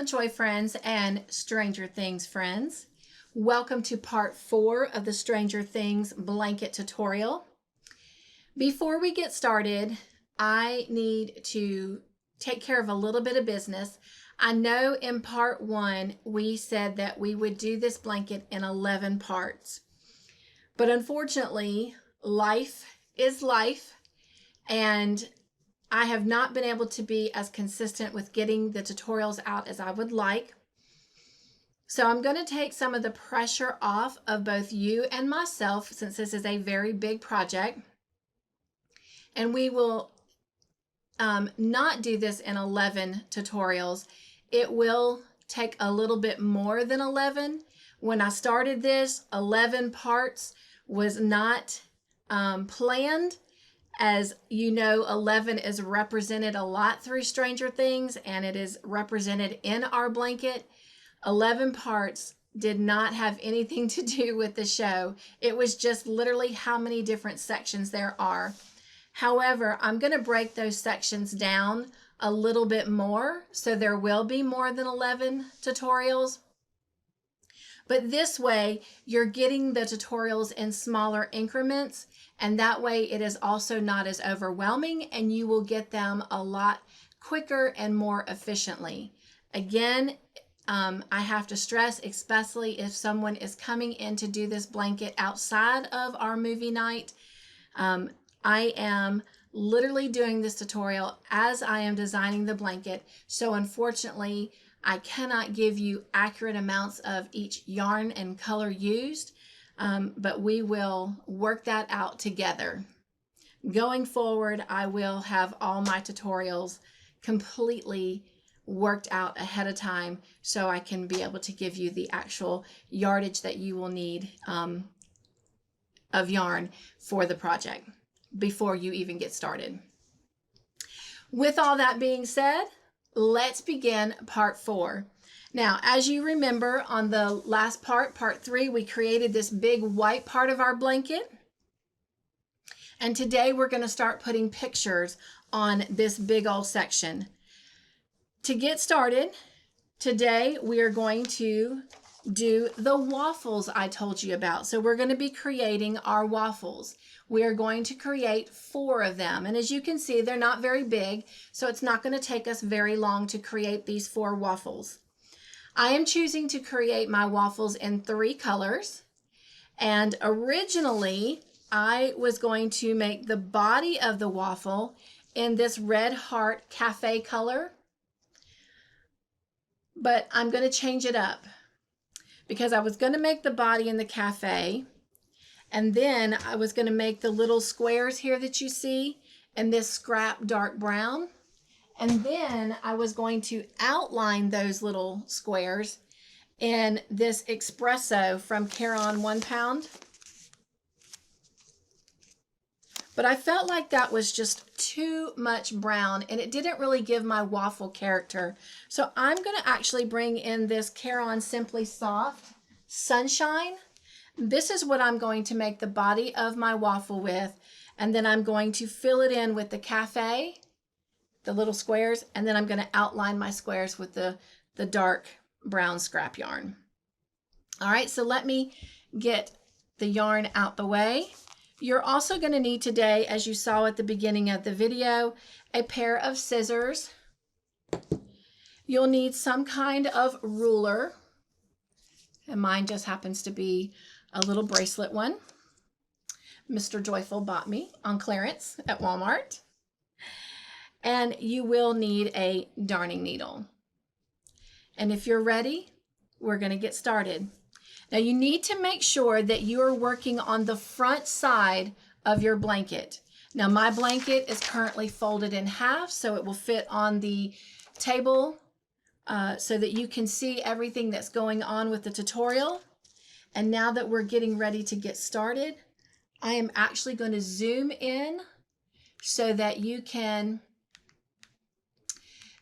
Joy friends and Stranger Things friends. Welcome to part 4 of the Stranger Things blanket tutorial. Before we get started, I need to take care of a little bit of business. I know in part 1 we said that we would do this blanket in 11 parts, but unfortunately life is life, and I have not been able to be as consistent with getting the tutorials out as I would like. So I'm going to take some of the pressure off of both you and myself, since this is a very big project. And we will not do this in 11 tutorials. It will take a little bit more than 11. When I started this, 11 parts was not planned. As you know, 11 is represented a lot through Stranger Things, and it is represented in our blanket. 11 parts did not have anything to do with the show. It was just literally how many different sections there are. However, I'm going to break those sections down a little bit more, so there will be more than 11 tutorials. But this way, you're getting the tutorials in smaller increments, and that way it is also not as overwhelming, and you will get them a lot quicker and more efficiently. Again, I have to stress, especially if someone is coming in to do this blanket outside of our movie night, I am literally doing this tutorial as I am designing the blanket. So unfortunately, I cannot give you accurate amounts of each yarn and color used, but we will work that out together. Going forward, I will have all my tutorials completely worked out ahead of time, so I can be able to give you the actual yardage that you will need of yarn for the project before you even get started. With all that being said, let's begin part 4. Now, as you remember, on the last part 3, we created this big white part of our blanket. And today we're going to start putting pictures on this big old section. To get started, today we are going to do the waffles I told you about. So we're going to be creating our waffles. We are going to create 4 of them. And as you can see, they're not very big, so it's not going to take us very long to create these 4 waffles. I am choosing to create my waffles in 3 colors. And originally, I was going to make the body of the waffle in this red heart cafe color. But I'm going to change it up because I was going to make the body in the cafe, and then I was going to make the little squares here that you see in this scrap dark brown. And then I was going to outline those little squares in this espresso from Caron 1 pound. But I felt like that was just too much brown, and it didn't really give my waffle character. So I'm going to actually bring in this Caron Simply Soft Sunshine. This is what I'm going to make the body of my waffle with, and then I'm going to fill it in with the cafe, the little squares, and then I'm going to outline my squares with the dark brown scrap yarn. All right, so let me get the yarn out the way. You're also going to need today, as you saw at the beginning of the video, a pair of scissors. You'll need some kind of ruler, and mine just happens to be a little bracelet one. Mr. Joyful bought me on clearance at Walmart. And you will need a darning needle. And if you're ready, we're going to get started. Now you need to make sure that you are working on the front side of your blanket. Now my blanket is currently folded in half, so it will fit on the table so that you can see everything that's going on with the tutorial. And now that we're getting ready to get started, I am actually going to zoom in so that you can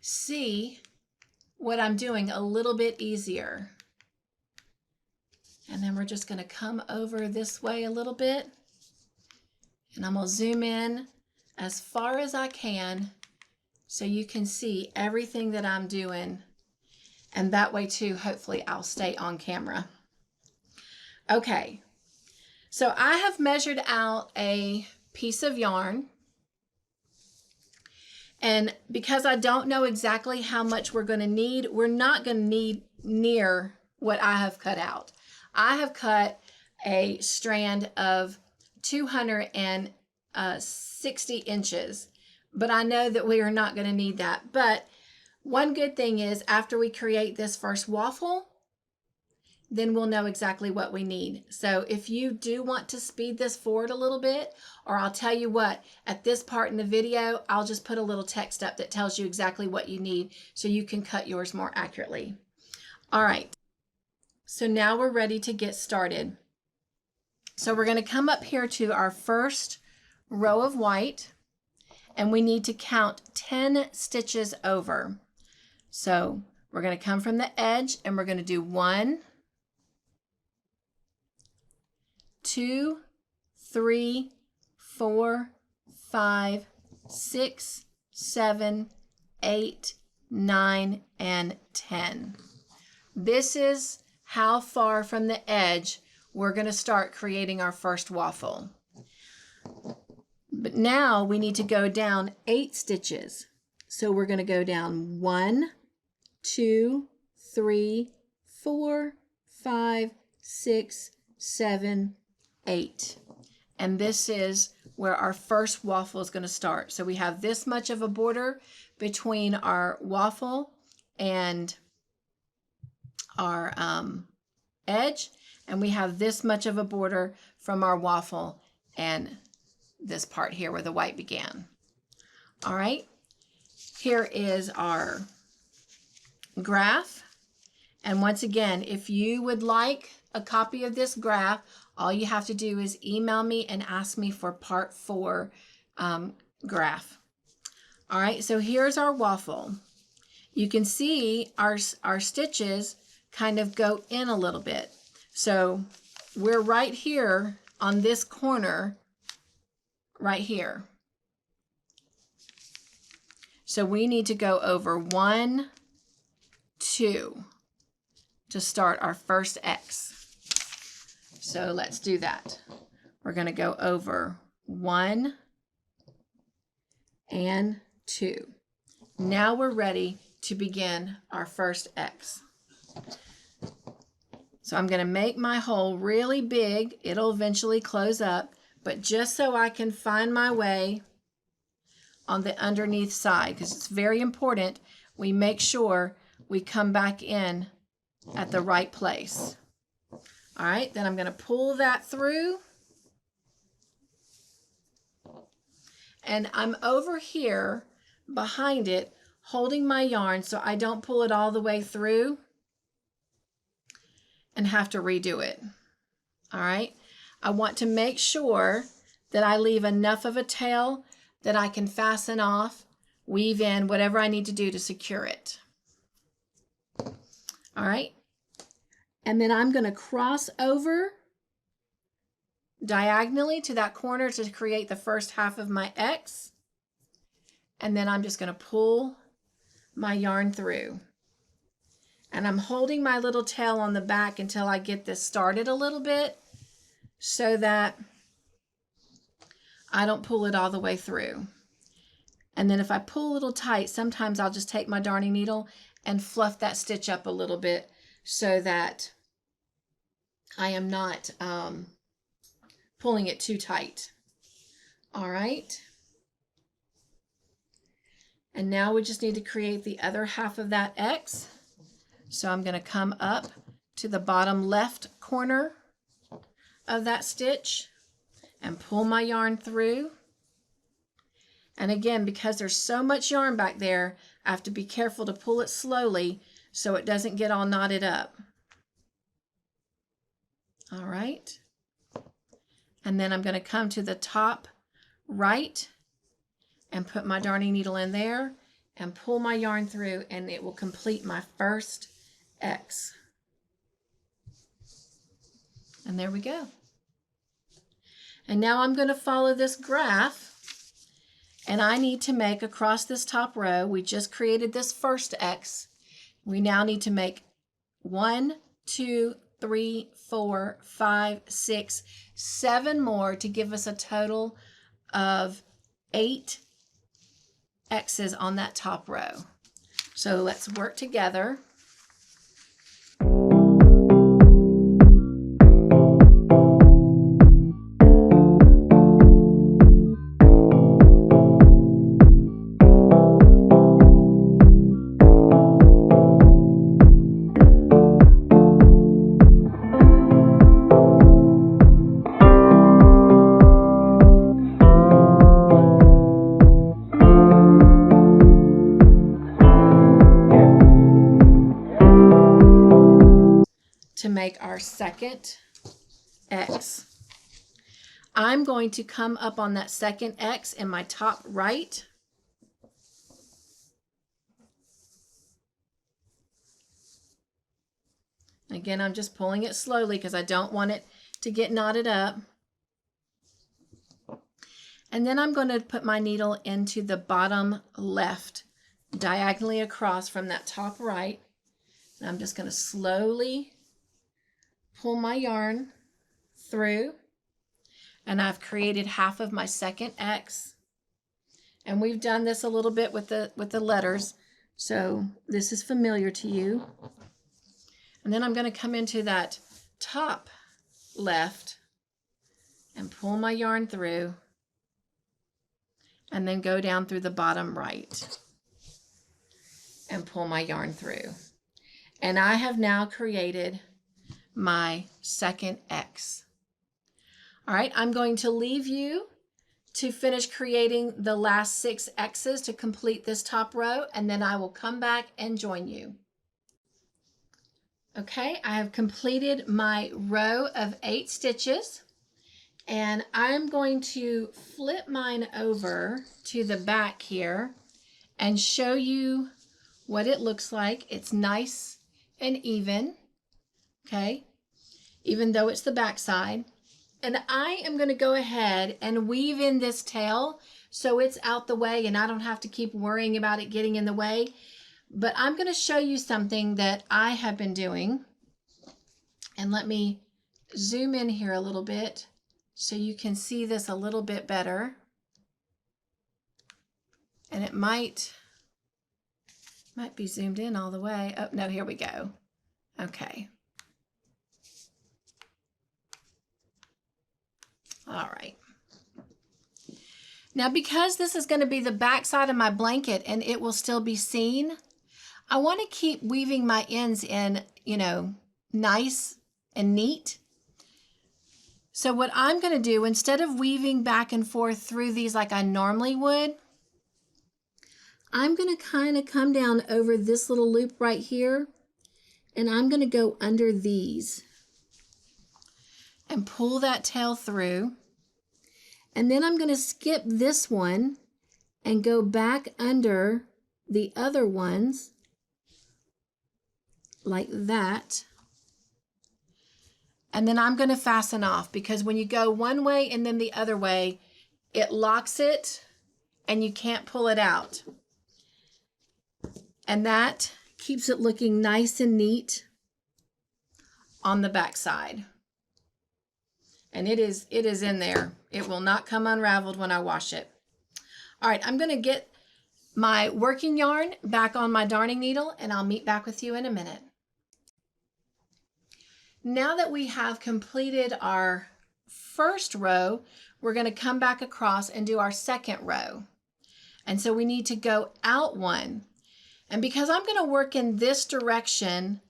see what I'm doing a little bit easier. And then we're just going to come over this way a little bit, and I'm going to zoom in as far as I can so you can see everything that I'm doing. And that way too, hopefully I'll stay on camera. Okay, so I have measured out a piece of yarn. And because I don't know exactly how much we're going to need, we're not going to need near what I have cut out. I have cut a strand of 260 inches, but I know that we are not going to need that. But one good thing is after we create this first waffle, then we'll know exactly what we need. So if you do want to speed this forward a little bit, or I'll tell you what, at this part in the video, I'll just put a little text up that tells you exactly what you need so you can cut yours more accurately. All right, so now we're ready to get started. So we're going to come up here to our first row of white, and we need to count 10 stitches over. So we're going to come from the edge and we're going to do 1, 2, 3, 4, 5, 6, 7, 8, 9, and 10. This is how far from the edge we're going to start creating our first waffle. But now we need to go down 8 stitches. So we're going to go down 1, 2, 3, 4, 5, 6, 7, 8. And this is where our first waffle is going to start. So we have this much of a border between our waffle and our edge, and we have this much of a border from our waffle and this part here where the white began. All right, here is our graph. And once again, if you would like a copy of this graph, all you have to do is email me and ask me for part 4 graph. All right, so here's our waffle. You can see our stitches kind of go in a little bit. So we're right here on this corner right here. So we need to go over 1, 2 to start our first X. So let's do that. We're going to go over 1 and 2. Now we're ready to begin our first X. So I'm going to make my hole really big. It'll eventually close up, but just so I can find my way on the underneath side, because it's very important we make sure we come back in at the right place. All right, then I'm going to pull that through. And I'm over here behind it holding my yarn so I don't pull it all the way through and have to redo it. All right, I want to make sure that I leave enough of a tail that I can fasten off, weave in whatever I need to do to secure it. All right, and then I'm going to cross over diagonally to that corner to create the first half of my X. And then I'm just going to pull my yarn through. And I'm holding my little tail on the back until I get this started a little bit so that I don't pull it all the way through. And then if I pull a little tight, sometimes I'll just take my darning needle and fluff that stitch up a little bit so that I am not pulling it too tight. All right. And now we just need to create the other half of that X. So I'm going to come up to the bottom left corner of that stitch and pull my yarn through. And again, because there's so much yarn back there, I have to be careful to pull it slowly so it doesn't get all knotted up. All right. And then I'm going to come to the top right and put my darning needle in there and pull my yarn through, and it will complete my first X. And there we go. And now I'm going to follow this graph, and I need to make across this top row. We just created this first X. We now need to make 1, 2, 3, 4, 5, 6, 7 more to give us a total of 8 X's on that top row. So let's work together. To make our second X, I'm going to come up on that second X in my top right. Again, I'm just pulling it slowly because I don't want it to get knotted up. And then I'm going to put my needle into the bottom left, diagonally across from that top right. And I'm just going to slowly pull my yarn through, and I've created half of my second X. And we've done this a little bit with the letters, so this is familiar to you. And then I'm going to come into that top left and pull my yarn through, and then go down through the bottom right and pull my yarn through. And I have now created my second X. All right, I'm going to leave you to finish creating the last 6 X's to complete this top row, and then I will come back and join you. Okay, I have completed my row of 8 stitches, and I'm going to flip mine over to the back here and show you what it looks like. It's nice and even. Okay, even though it's the back side. And I am going to go ahead and weave in this tail so it's out the way and I don't have to keep worrying about it getting in the way. But I'm going to show you something that I have been doing. And let me zoom in here a little bit so you can see this a little bit better. And it might be zoomed in all the way. Oh, no, here we go. Okay. All right. Now, because this is going to be the back side of my blanket and it will still be seen, I want to keep weaving my ends in, you know, nice and neat. So what I'm going to do, instead of weaving back and forth through these like I normally would, I'm going to kind of come down over this little loop right here, and I'm going to go under these and pull that tail through. And then I'm going to skip this one and go back under the other ones like that. And then I'm going to fasten off, because when you go one way and then the other way, it locks it and you can't pull it out. And that keeps it looking nice and neat on the back side. And it is in there. It will not come unraveled when I wash it. All right, I'm going to get my working yarn back on my darning needle, and I'll meet back with you in a minute. Now that we have completed our first row, we're going to come back across and do our second row. And so we need to go out one. And because I'm going to work in this direction,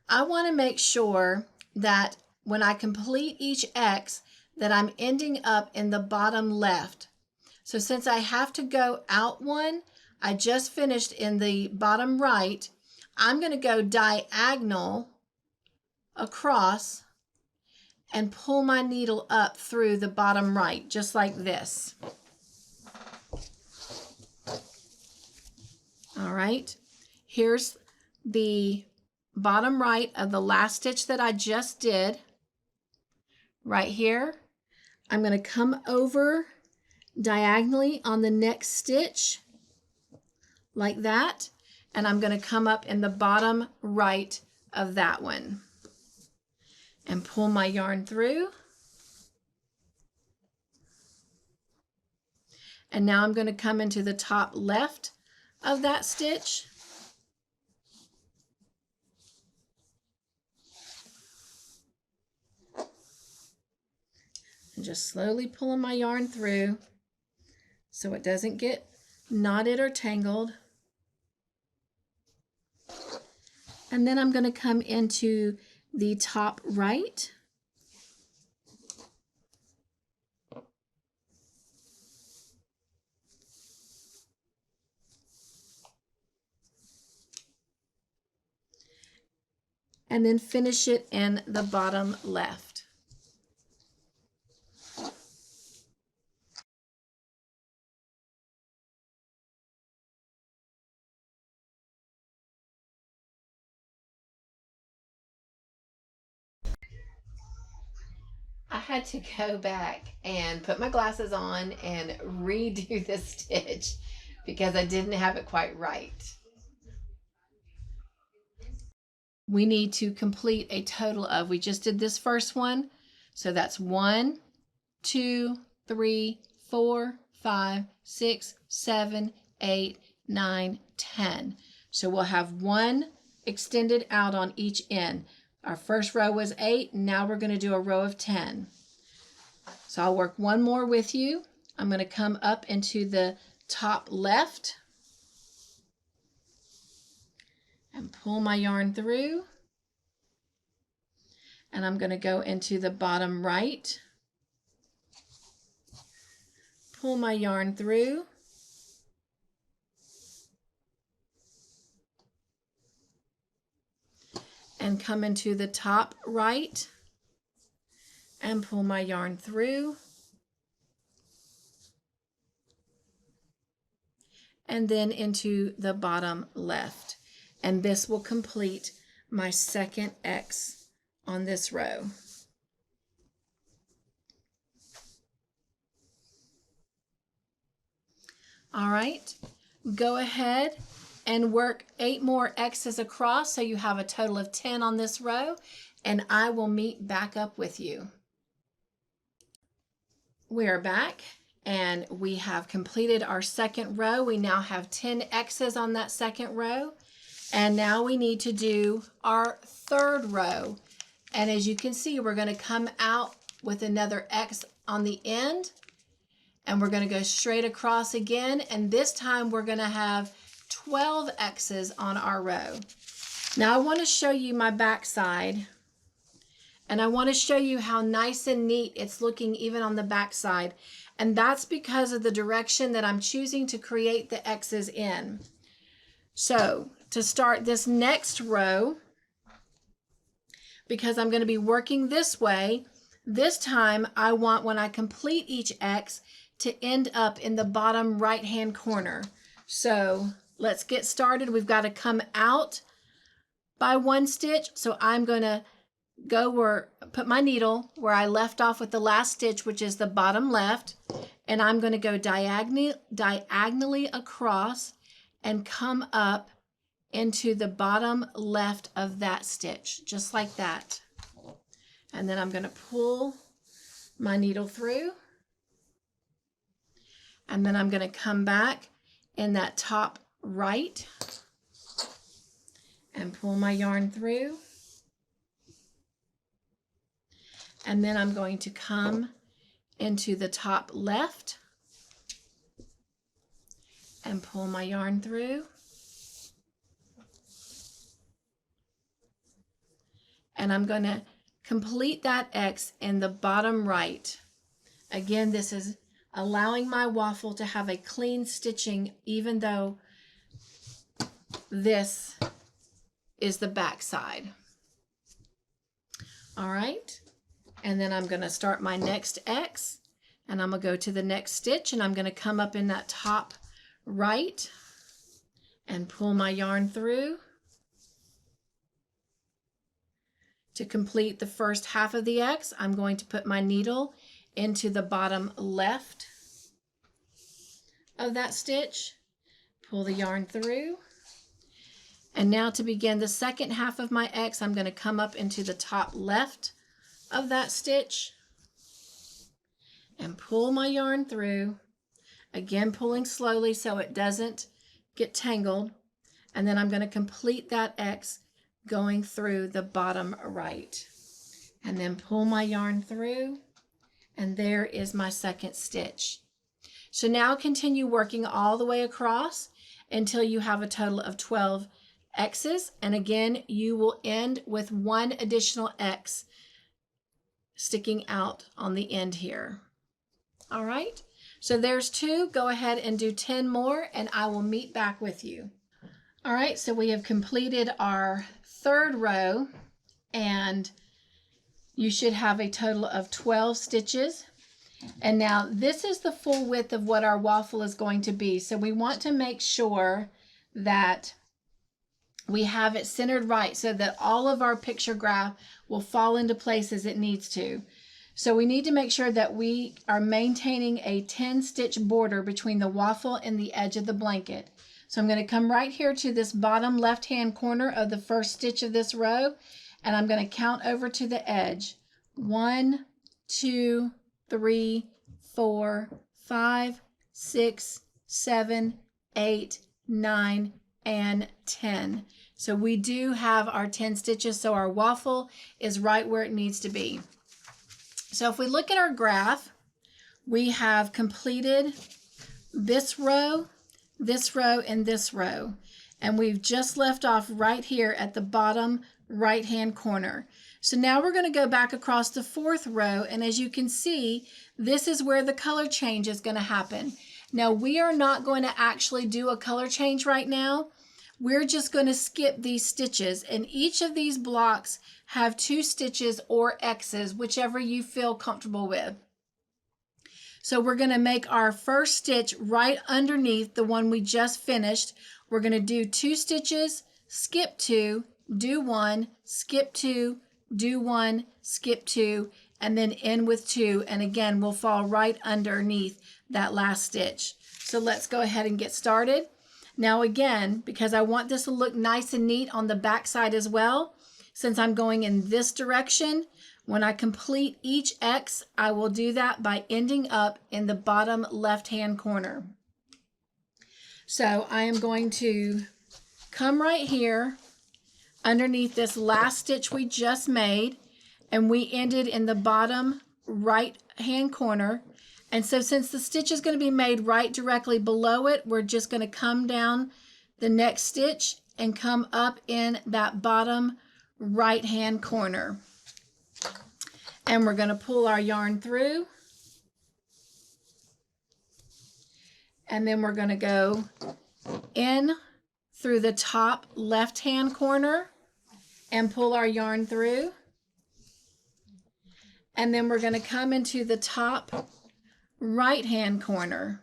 I want to make sure that when I complete each X, that I'm ending up in the bottom left. So since I have to go out one, I just finished in the bottom right, I'm going to go diagonal across and pull my needle up through the bottom right, just like this. All right, here's the bottom right of the last stitch that I just did. Right here, I'm going to come over diagonally on the next stitch like that, and I'm going to come up in the bottom right of that one and pull my yarn through. And now I'm going to come into the top left of that stitch. And just slowly pulling my yarn through so it doesn't get knotted or tangled. And then I'm going to come into the top right. And then finish it in the bottom left. I had to go back and put my glasses on and redo this stitch because I didn't have it quite right. We need to complete a total of, we just did this first one, so that's 1, 2, 3, 4, 5, 6, 7, 8, 9, 10. So we'll have one extended out on each end. Our first row was 8, now we're going to do a row of 10. So I'll work one more with you. I'm going to come up into the top left and pull my yarn through. And I'm going to go into the bottom right, pull my yarn through, and come into the top right and pull my yarn through, and then into the bottom left. And this will complete my second X on this row. All right, go ahead and work 8 more X's across so you have a total of 10 on this row, and I will meet back up with you. We are back and we have completed our second row. We now have 10 X's on that second row, and now we need to do our third row. And as you can see, we're going to come out with another X on the end, and we're going to go straight across again, and this time we're going to have 12 X's on our row. Now I want to show you my back side, and I want to show you how nice and neat it's looking even on the back side, and that's because of the direction that I'm choosing to create the X's in. So to start this next row, because I'm going to be working this way, this time I want, when I complete each X, to end up in the bottom right hand corner. So let's get started. We've got to come out by 1 stitch. So I'm going to go put my needle where I left off with the last stitch, which is the bottom left, and I'm going to go diagonally across and come up into the bottom left of that stitch, just like that. And then I'm going to pull my needle through, and then I'm going to come back in that top right and pull my yarn through, and then I'm going to come into the top left and pull my yarn through, and I'm going to complete that X in the bottom right. Again, this is allowing my waffle to have a clean stitching, even though this is the back side. All right, and then I'm going to start my next X, and I'm going to go to the next stitch, and I'm going to come up in that top right and pull my yarn through. To complete the first half of the X, I'm going to put my needle into the bottom left of that stitch, pull the yarn through, And now to begin the second half of my X, I'm going to come up into the top left of that stitch and pull my yarn through, again pulling slowly so it doesn't get tangled. And then I'm going to complete that X going through the bottom right, and then pull my yarn through, and there is my second stitch. So now continue working all the way across until you have a total of 12 X's, and again you will end with one additional X sticking out on the end here. All right, so there's 2. Go ahead and do 10 more and I will meet back with you. All right, so we have completed our 3rd row and you should have a total of 12 stitches. And now this is the full width of what our waffle is going to be. So we want to make sure that we have it centered right so that all of our picture graph will fall into place as it needs to. So we need to make sure that we are maintaining a 10 stitch border between the waffle and the edge of the blanket. So I'm going to come right here to this bottom left hand corner of the first stitch of this row, and I'm going to count over to the edge. 1, 2, 3, 4, 5, 6, 7, 8, 9, and 10. So we do have our 10 stitches, so our waffle is right where it needs to be. So if we look at our graph, we have completed this row, and this row, and we've just left off right here at the bottom right hand corner. So now we're going to go back across the 4th row, and as you can see, this is where the color change is going to happen. Now we are not going to actually do a color change right now. We're just going to skip these stitches, and each of these blocks have 2 stitches or X's, whichever you feel comfortable with. So we're going to make our first stitch right underneath the one we just finished. We're going to do 2 stitches, skip 2, do 1, skip 2, do 1, skip 2, and then end with 2. And again, we'll fall right underneath that last stitch. So let's go ahead and get started. Now again, because I want this to look nice and neat on the back side as well, since I'm going in this direction, when I complete each X, I will do that by ending up in the bottom left-hand corner. So I am going to come right here underneath this last stitch we just made, and we ended in the bottom right-hand corner. And so since the stitch is going to be made right directly below it, we're just going to come down the next stitch and come up in that bottom right-hand corner. And we're going to pull our yarn through. And then we're going to go in through the top left-hand corner and pull our yarn through. And then we're going to come into the top right-hand corner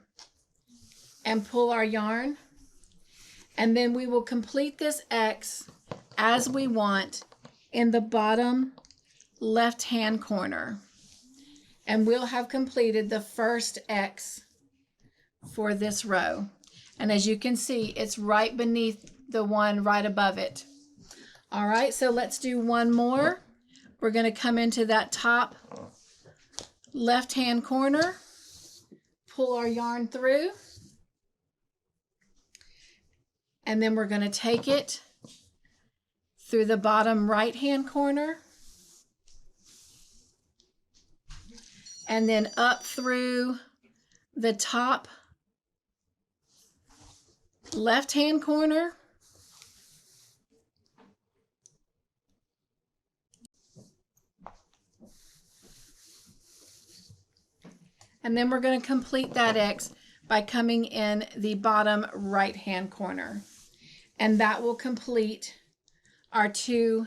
and pull our yarn. And then we will complete this X as we want in the bottom left-hand corner. And we'll have completed the first X for this row. And as you can see, it's right beneath the one right above it. All right, so let's do one more. We're going to come into that top left-hand corner, pull our yarn through, and then we're going to take it through the bottom right-hand corner, and then up through the top left-hand corner, and then we're going to complete that X by coming in the bottom right-hand corner. And that will complete our 2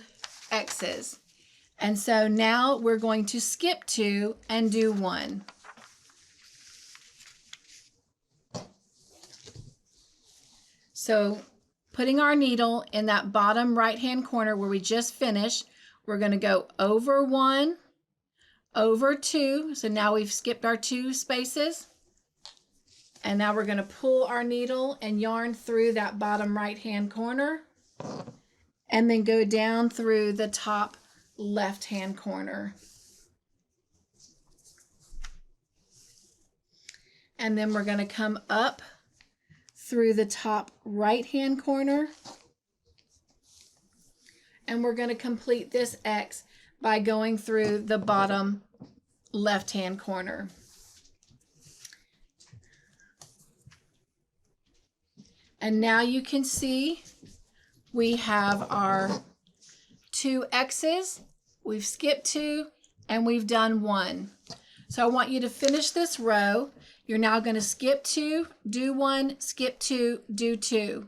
X's. And so now we're going to skip 2 and do 1. So putting our needle in that bottom right-hand corner where we just finished, we're going to go over 1, over 2. So now we've skipped our 2 spaces. And now we're going to pull our needle and yarn through that bottom right-hand corner. and then go down through the top left-hand corner. And then we're going to come up through the top right-hand corner. And we're going to complete this X by going through the bottom left-hand corner. And now you can see we have our 2 X's, we've skipped 2, and we've done 1. So I want you to finish this row. You're now going to skip 2, do 1, skip 2, do 2.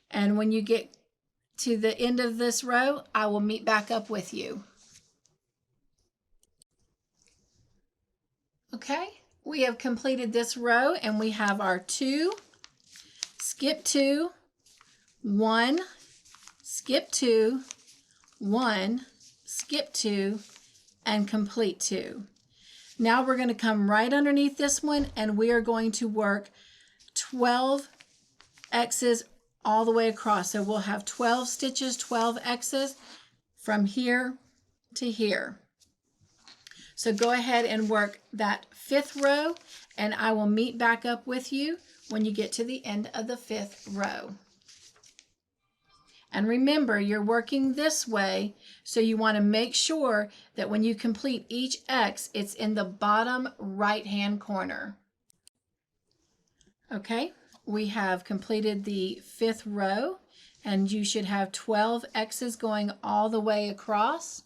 And when you get to the end of this row, I will meet back up with you. Okay, we have completed this row and we have our 2, skip 2, 1, skip 2, 1, skip 2, and complete 2. Now we're going to come right underneath this one and we are going to work 12 X's all the way across. So we'll have 12 stitches, 12 X's from here to here. So go ahead and work that 5th row and I will meet back up with you when you get to the end of the 5th row. And remember, you're working this way, so you want to make sure that when you complete each X, it's in the bottom right-hand corner. Okay, we have completed the 5th row, and you should have 12 X's going all the way across.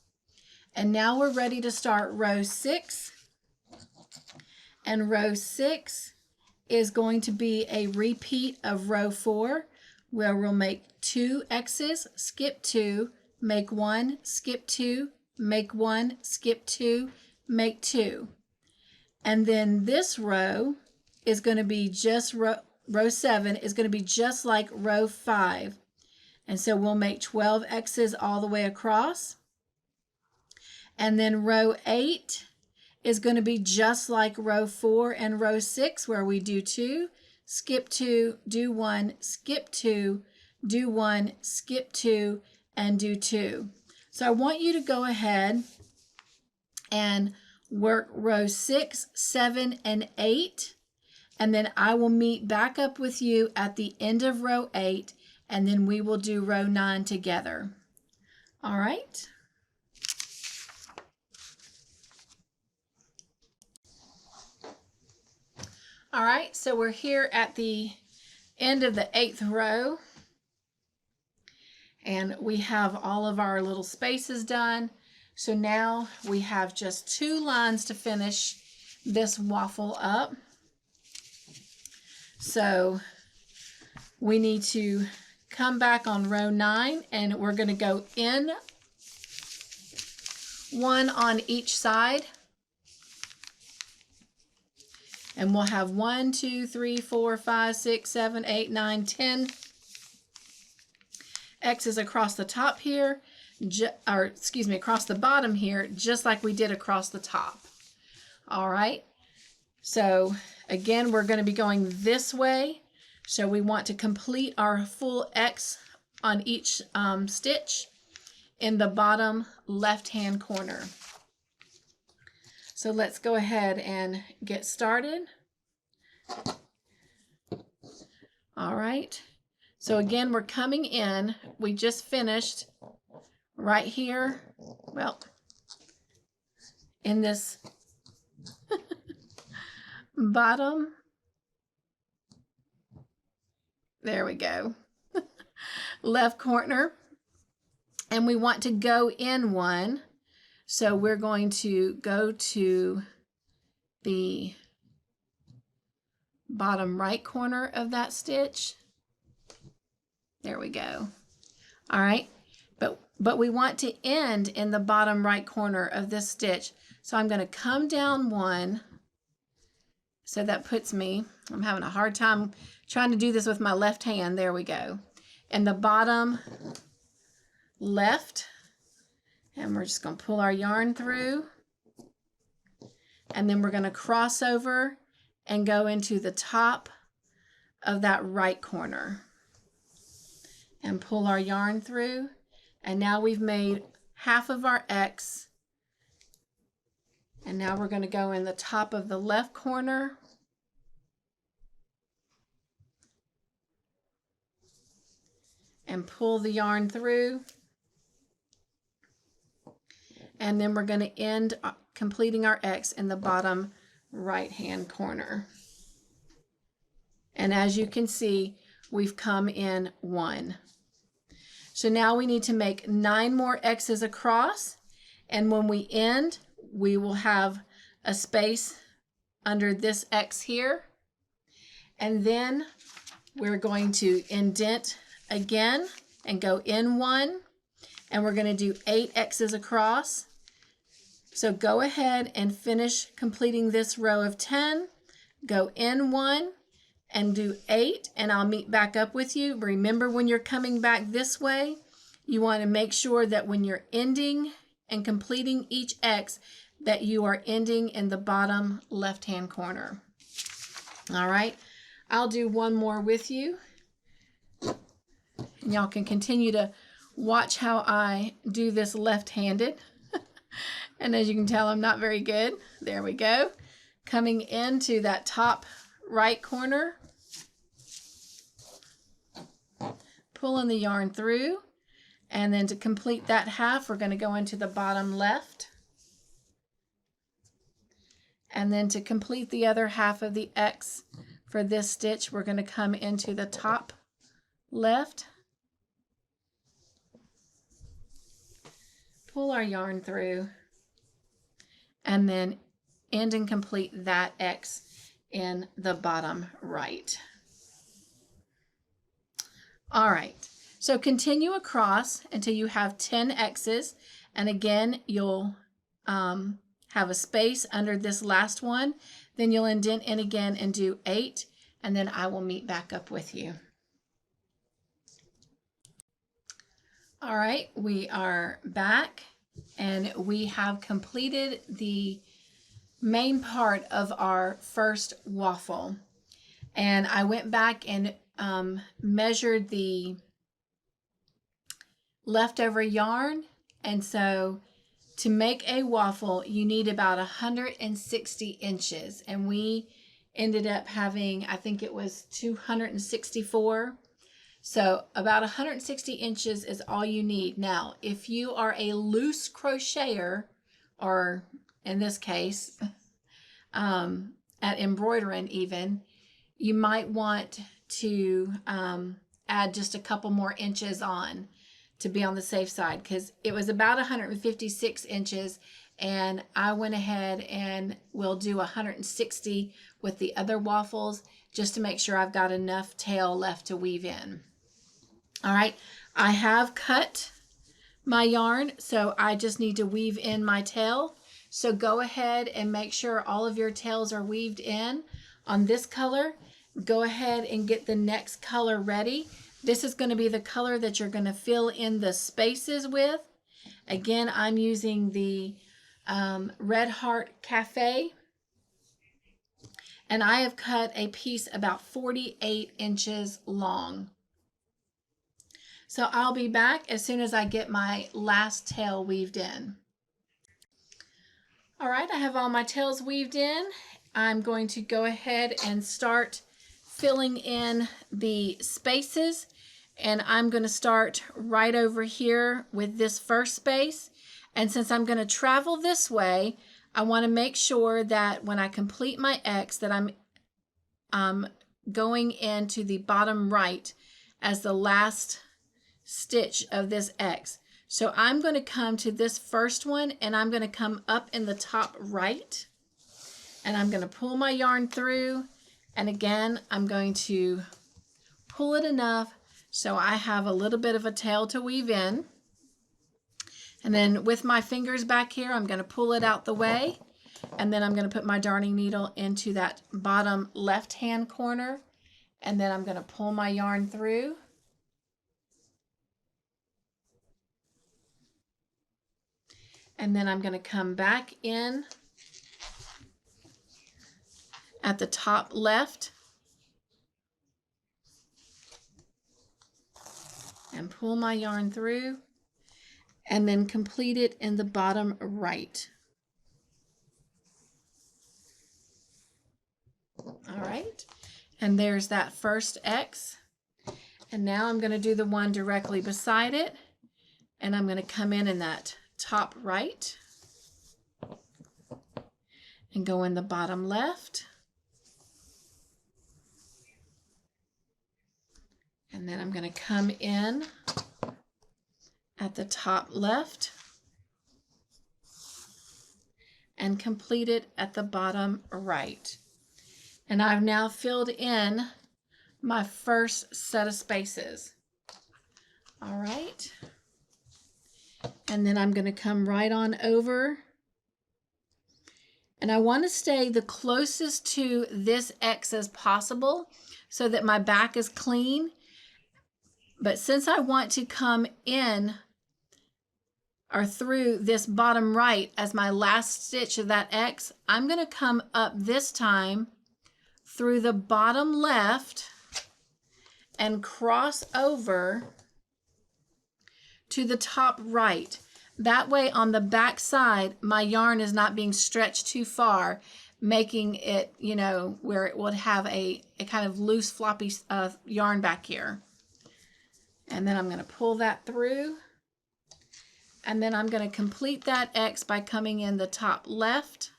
And now we're ready to start row 6. And row 6 is going to be a repeat of row 4, where we'll make 2 X's, skip 2, make 1, skip 2, make 1, skip 2, make 2. And then this row is going to be just row 7 is going to be just like row 5. And so we'll make 12 X's all the way across. And then row 8 is going to be just like row 4 and row 6, where we do 2, skip 2, do 1, skip 2, do 1, skip 2, and do 2. So I want you to go ahead and work row 6, 7, and 8, and then I will meet back up with you at the end of row 8, and then we will do row 9 together. All right. All right, so we're here at the end of the 8th row, and we have all of our little spaces done. So now we have just 2 lines to finish this waffle up. So we need to come back on row 9, and we're going to go in 1 on each side. And we'll have 1, 2, 3, 4, 5, 6, 7, 8, 9, 10 X's across the top here, across the bottom here, just like we did across the top. All right. So again, we're going to be going this way. So we want to complete our full X on each stitch in the bottom left-hand corner. So let's go ahead and get started. All right. So again, we're coming in. We just finished right here. Well, in this bottom. There we go. Left corner. And we want to go in 1. So we're going to go to the bottom right corner of that stitch. There we go. All right, but we want to end in the bottom right corner of this stitch. So I'm going to come down 1. So that puts me, I'm having a hard time trying to do this with my left hand. There we go. In the bottom left. And we're just going to pull our yarn through. And then we're going to cross over and go into the top of that right corner. and pull our yarn through. And now we've made half of our X. And now we're going to go in the top of the left corner. And pull the yarn through. And then we're going to end completing our X in the bottom right hand corner. And as you can see, we've come in 1. So now we need to make 9 more X's across, and when we end, we will have a space under this X here, and then we're going to indent again and go in 1, and we're going to do 8 X's across. So go ahead and finish completing this row of 10, go in 1, and do 8, and I'll meet back up with you. Remember, when you're coming back this way, you want to make sure that when you're ending and completing each X, that you are ending in the bottom left-hand corner. All right, I'll do one more with you. And y'all can continue to watch how I do this left-handed. And as you can tell, I'm not very good. There we go. Coming into that top right corner, pulling the yarn through, and then to complete that half, we're going to go into the bottom left, and then to complete the other half of the X for this stitch, we're going to come into the top left, pull our yarn through, and then end and complete that X in the bottom right. All right, so continue across until you have 10 X's, and again you'll have a space under this last one, then you'll indent in again and do 8, and then I will meet back up with you. All right, we are back, and we have completed the main part of our first waffle, and I went back and measured the leftover yarn, and so to make a waffle you need about 160 inches, and we ended up having, I think it was 264. So about 160 inches is all you need. Now if you are a loose crocheter, or in this case at embroidering even, you might want to add just a couple more inches on to be on the safe side, because it was about 156 inches, and I went ahead and will do 160 with the other waffles just to make sure I've got enough tail left to weave in. All right, I have cut my yarn, so I just need to weave in my tail. So go ahead and make sure all of your tails are weaved in on this color. Go ahead and get the next color ready. This is going to be the color that you're going to fill in the spaces with. Again, I'm using the Red Heart Cafe, and I have cut a piece about 48 inches long. So I'll be back as soon as I get my last tail weaved in. All right, I have all my tails weaved in. I'm going to go ahead and start filling in the spaces, and I'm going to start right over here with this first space. And since I'm going to travel this way, I want to make sure that when I complete my X that I'm going into the bottom right as the last stitch of this X. So I'm going to come to this first one, and I'm going to come up in the top right, and I'm going to pull my yarn through, and again I'm going to pull it enough so I have a little bit of a tail to weave in, and then with my fingers back here I'm going to pull it out the way, and then I'm going to put my darning needle into that bottom left hand corner, and then I'm going to pull my yarn through. And then I'm going to come back in at the top left. and pull my yarn through, and then complete it in the bottom right. All right, and there's that first X. And now I'm going to do the one directly beside it, and I'm going to come in that top right and go in the bottom left. And then I'm going to come in at the top left and complete it at the bottom right. And I've now filled in my first set of spaces. All right. And then I'm going to come right on over. And I want to stay the closest to this X as possible so that my back is clean. But since I want to come in or through this bottom right as my last stitch of that X, I'm going to come up this time through the bottom left and cross over to the top right. That way on the back side, my yarn is not being stretched too far, making it, you know, where it would have a kind of loose floppy yarn back here. And then I'm going to pull that through. And then I'm going to complete that X by coming in the top left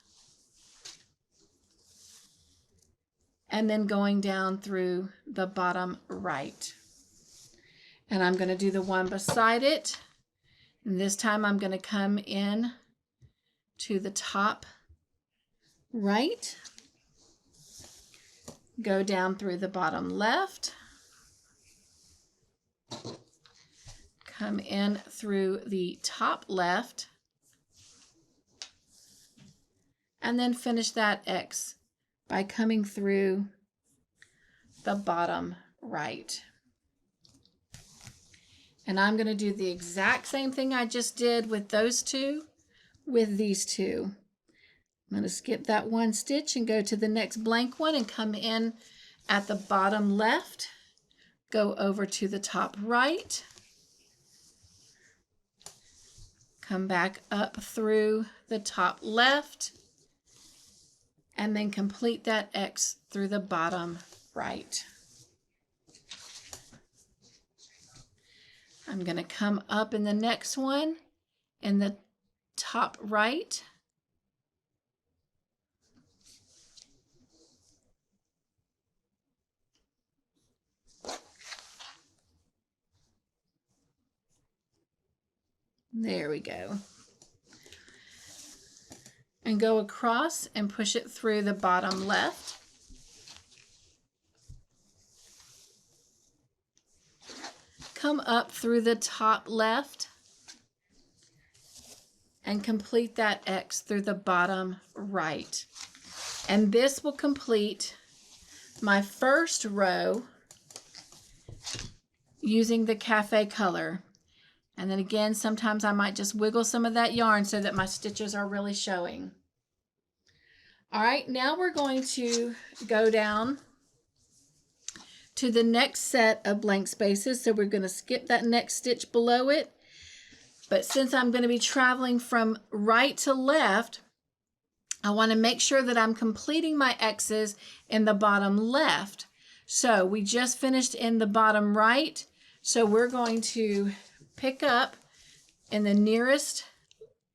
and then going down through the bottom right. And I'm going to do the one beside it. And this time I'm going to come in to the top right, go down through the bottom left, come in through the top left, and then finish that X by coming through the bottom right. And I'm going to do the exact same thing I just did with those two, with these two. I'm going to skip that one stitch and go to the next blank one and come in at the bottom left, go over to the top right, come back up through the top left, and then complete that X through the bottom right. I'm going to come up in the next one in the top right, there we go, and go across and push it through the bottom left. Come up through the top left and complete that X through the bottom right. And this will complete my first row using the cafe color. And then again, sometimes I might just wiggle some of that yarn so that my stitches are really showing. All right, now we're going to go down to the next set of blank spaces. So we're going to skip that next stitch below it. But since I'm going to be traveling from right to left, I want to make sure that I'm completing my X's in the bottom left. So we just finished in the bottom right. So we're going to pick up in the nearest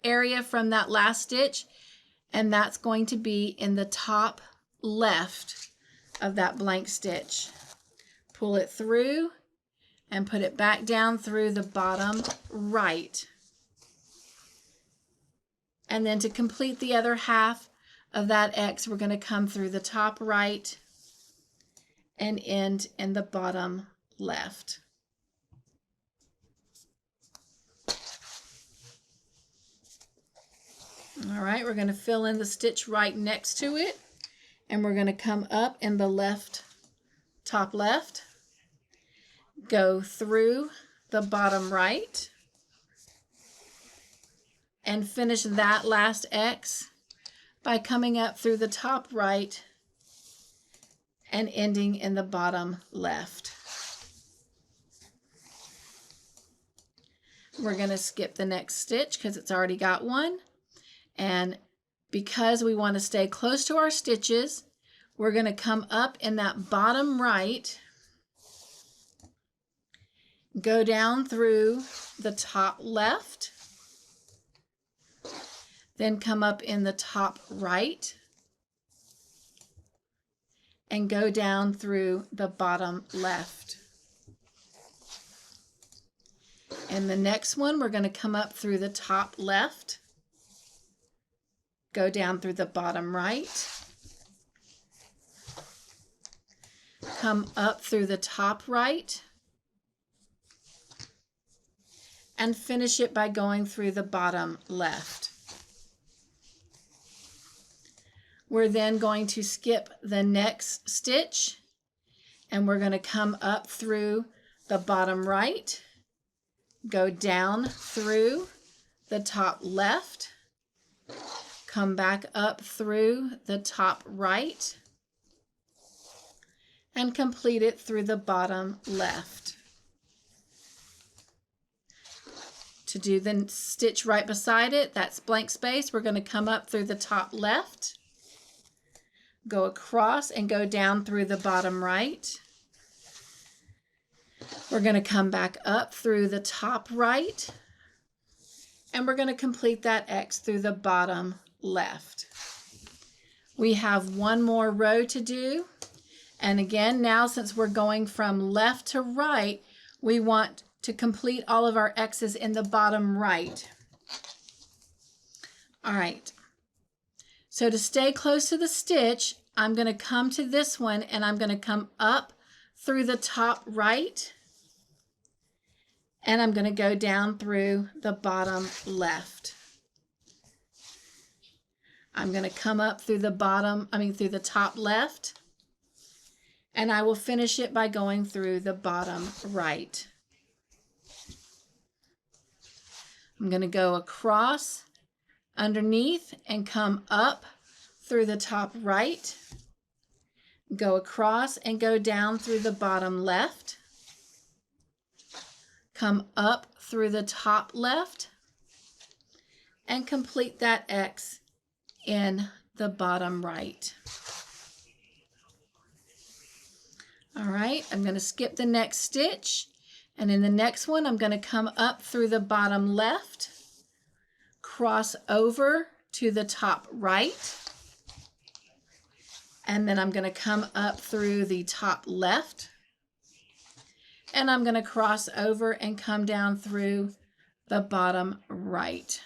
area from that last stitch, and that's going to be in the top left of that blank stitch. Pull it through and put it back down through the bottom right. And then to complete the other half of that X, we're going to come through the top right and end in the bottom left. All right, we're going to fill in the stitch right next to it, and we're going to come up in the left, top left, go through the bottom right, and finish that last X by coming up through the top right and ending in the bottom left. we're going to skip the next stitch because it's already got one. And because we want to stay close to our stitches, we're going to come up in that bottom right, go down through the top left, then come up in the top right, and go down through the bottom left. And the next one, we're going to come up through the top left, go down through the bottom right, come up through the top right, and finish it by going through the bottom left. We're then going to skip the next stitch, and we're going to come up through the bottom right, go down through the top left, come back up through the top right, and complete it through the bottom left. To do the stitch right beside it, that's blank space, we're going to come up through the top left, go across and go down through the bottom right. We're going to come back up through the top right, and we're going to complete that X through the bottom left. We have one more row to do. And again, now since we're going from left to right, we want to complete all of our X's in the bottom right. All right. So to stay close to the stitch, I'm going to come to this one and I'm going to come up through the top right, and I'm going to go down through the bottom left. I'm going to come up through the through the top left, and I will finish it by going through the bottom right. I'm going to go across underneath and come up through the top right, go across and go down through the bottom left, come up through the top left, and complete that X in the bottom right. All right, I'm going to skip the next stitch, and in the next one I'm going to come up through the bottom left, cross over to the top right, and then I'm going to come up through the top left, and I'm going to cross over and come down through the bottom right.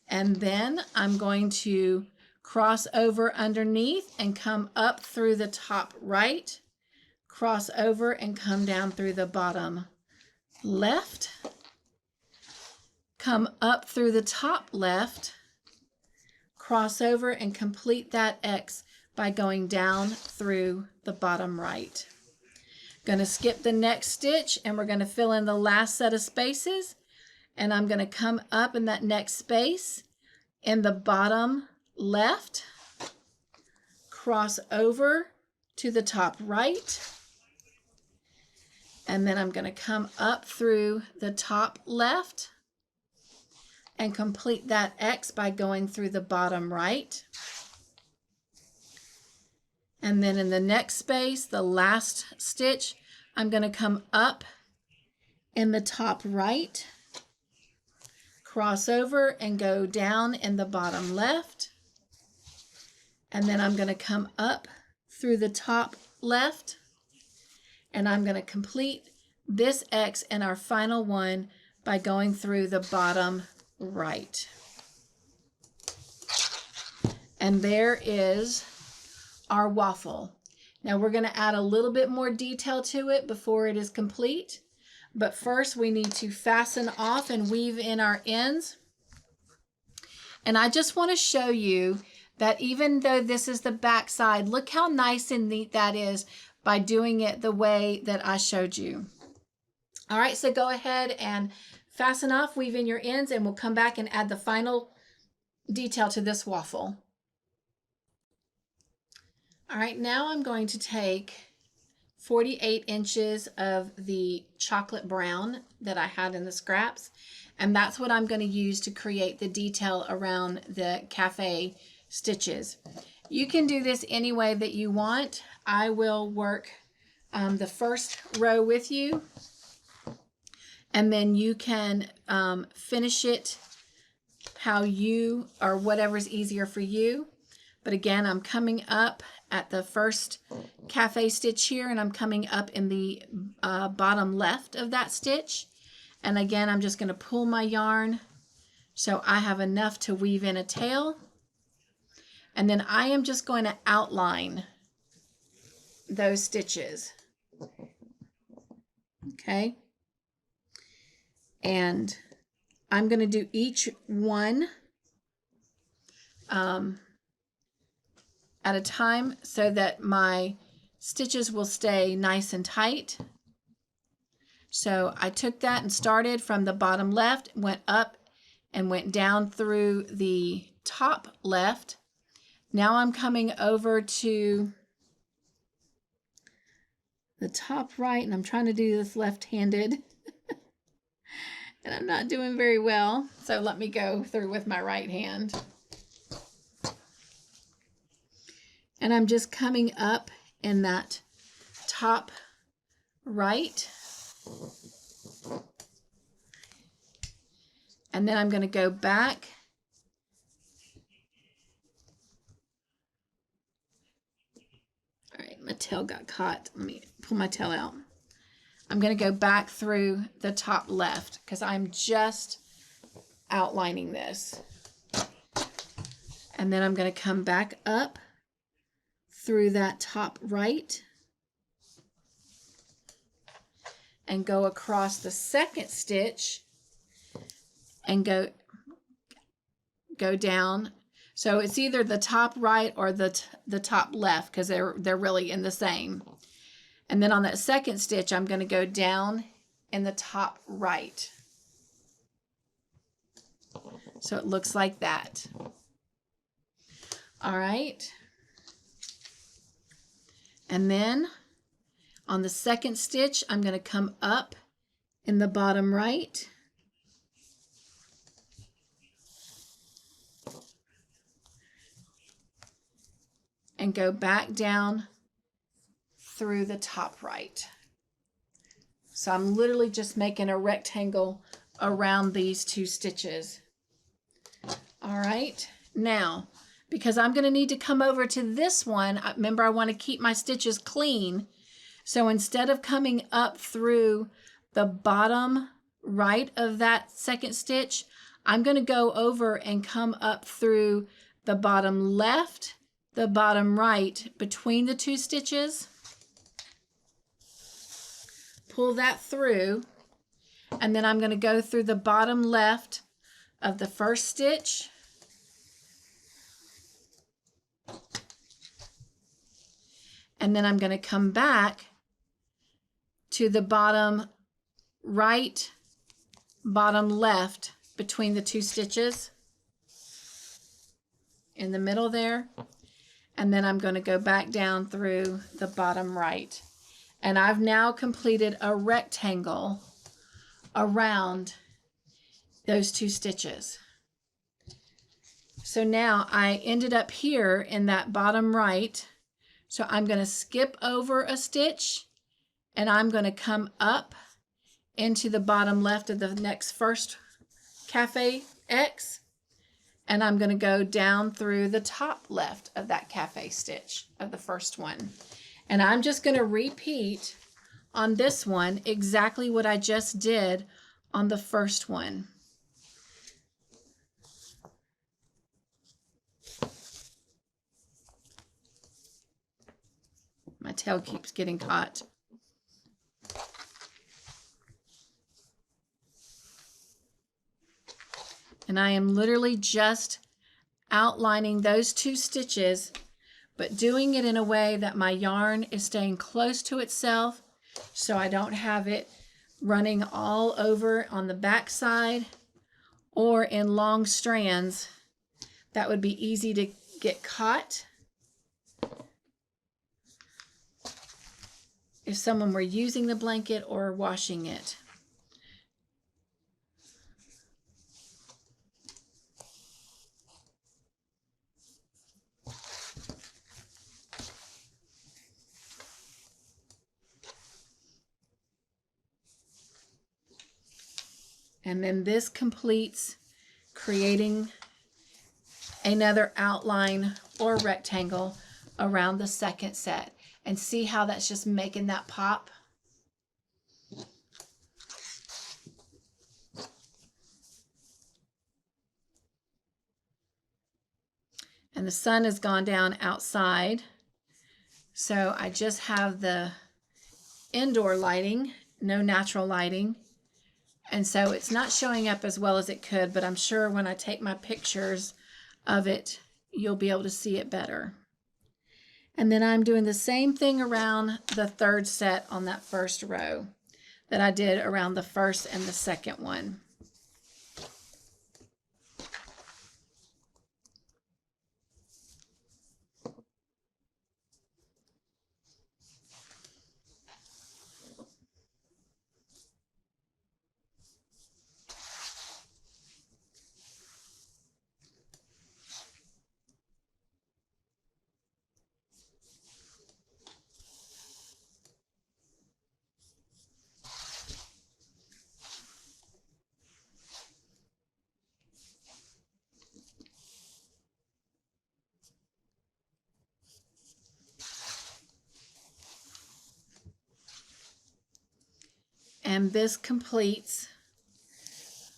And then I'm going to cross over underneath and come up through the top right, cross over and come down through the bottom left, come up through the top left, cross over and complete that X by going down through the bottom right. Going to skip the next stitch and we're going to fill in the last set of spaces, and I'm going to come up in that next space in the bottom left, cross over to the top right, and then I'm going to come up through the top left and complete that X by going through the bottom right. And then in the next space, the last stitch, I'm going to come up in the top right, cross over and go down in the bottom left, and then I'm going to come up through the top left, and I'm going to complete this X in our final one by going through the bottom right. And there is our waffle. Now we're going to add a little bit more detail to it before it is complete, but first we need to fasten off and weave in our ends. And I just want to show you that even though this is the back side, look how nice and neat that is by doing it the way that I showed you. All right, so go ahead and fasten off, weave in your ends, and we'll come back and add the final detail to this waffle. All right, now I'm going to take 48 inches of the chocolate brown that I had in the scraps, and that's what I'm going to use to create the detail around the cafe stitches. You can do this any way that you want. I will work the first row with you, and then you can finish it how you, or whatever's easier for you. But again, I'm coming up at the first cafe stitch here, and I'm coming up in the bottom left of that stitch. And again, I'm just going to pull my yarn so I have enough to weave in a tail. And then I am just going to outline those stitches. Okay. And I'm going to do each one at a time so that my stitches will stay nice and tight. So I took that and started from the bottom left, went up and went down through the top left. Now I'm coming over to the top right, and I'm trying to do this left-handed. And I'm not doing very well, so let me go through with my right hand. And I'm just coming up in that top right. And then I'm going to go back. All right, my tail got caught. Let me pull my tail out. I'm going to go back through the top left because I'm just outlining this. And then I'm going to come back up through that top right and go across the second stitch and go down. So it's either the top right or the top left because they're really in the same. And then on that second stitch, I'm going to go down in the top right. So it looks like that. All right. And then on the second stitch, I'm going to come up in the bottom right. And go back down through the top right. So I'm literally just making a rectangle around these two stitches. All right. Now, because I'm going to need to come over to this one, remember I want to keep my stitches clean. So instead of coming up through the bottom right of that second stitch, I'm going to go over and come up through the bottom left, the bottom right between the two stitches. Pull that through, and then I'm going to go through the bottom left of the first stitch. And then I'm going to come back to the bottom right, bottom left between the two stitches in the middle there. And then I'm going to go back down through the bottom right. And I've now completed a rectangle around those two stitches. So now I ended up here in that bottom right. So I'm going to skip over a stitch and I'm going to come up into the bottom left of the next first cafe X. And I'm going to go down through the top left of that cafe stitch of the first one. And I'm just going to repeat on this one exactly what I just did on the first one. My tail keeps getting caught. And I am literally just outlining those two stitches, but doing it in a way that my yarn is staying close to itself so I don't have it running all over on the back side or in long strands that would be easy to get caught if someone were using the blanket or washing it. And then this completes creating another outline or rectangle around the second set. And see how that's just making that pop? And the sun has gone down outside, so I just have the indoor lighting, no natural lighting. And so it's not showing up as well as it could, but I'm sure when I take my pictures of it, you'll be able to see it better. And then I'm doing the same thing around the third set on that first row that I did around the first and the second one. And this completes